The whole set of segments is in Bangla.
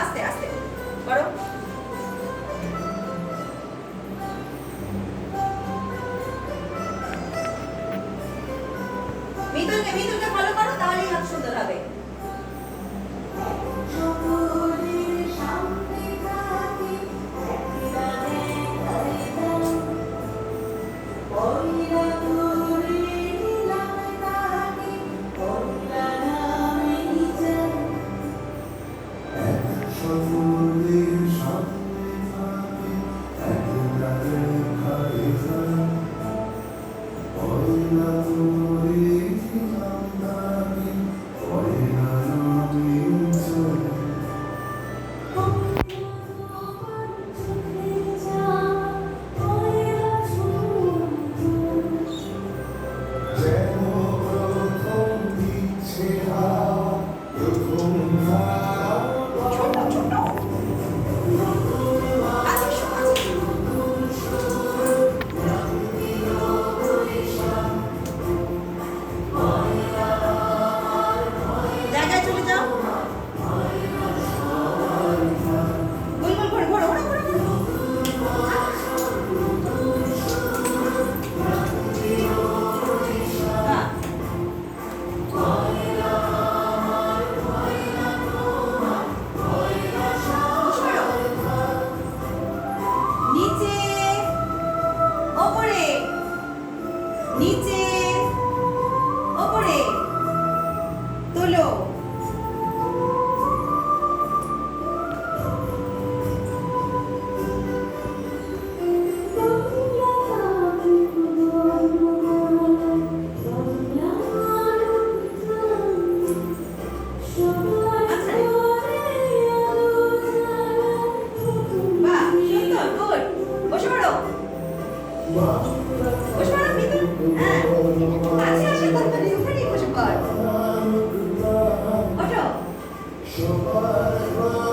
আস্তে আস্তে করো। মিতুলকে ফলো করো, তাহলেই হাত সুন্দর হবে। নিচে ওপরে তোলো।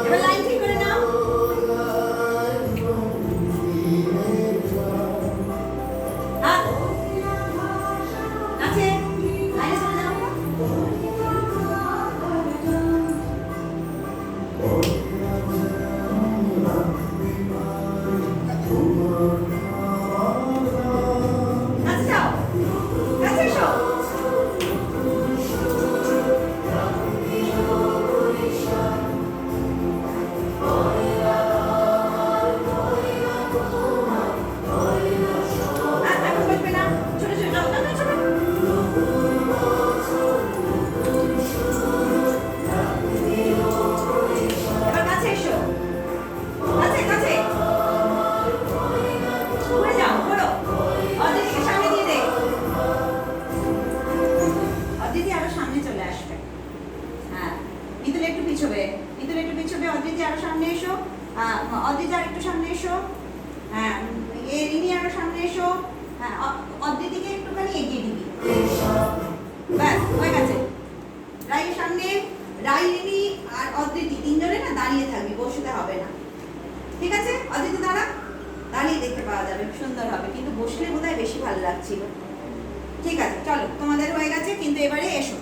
এবার লাইন ঠিক করে নাও। হাত আছে, লাইনে চলে যাও। কাছে যাও, কাছে এসো। অদিতি আরো সামনে এসো, অদিতি আর একটু সামনে এসো। হ্যাঁ, রিনি আরো সামনে এসো। হ্যাঁ, অদিতিকে একটুখানি এগিয়ে দিবি, ব্যাস হয়ে গেছে। রাইয়ের সামনে, রাই, রিনি আর অদিতি তিনজনে না দাঁড়িয়ে থাকবি, বসতে হবে না, ঠিক আছে? অদিতি দাঁড়া, দাঁড়িয়ে দেখতে পাওয়া যাবে, সুন্দর হবে, কিন্তু বসলে বোধহয় বেশি ভালো লাগছিল। ঠিক আছে, চলো, তোমাদের হয়ে গেছে, কিন্তু এবারে এসো।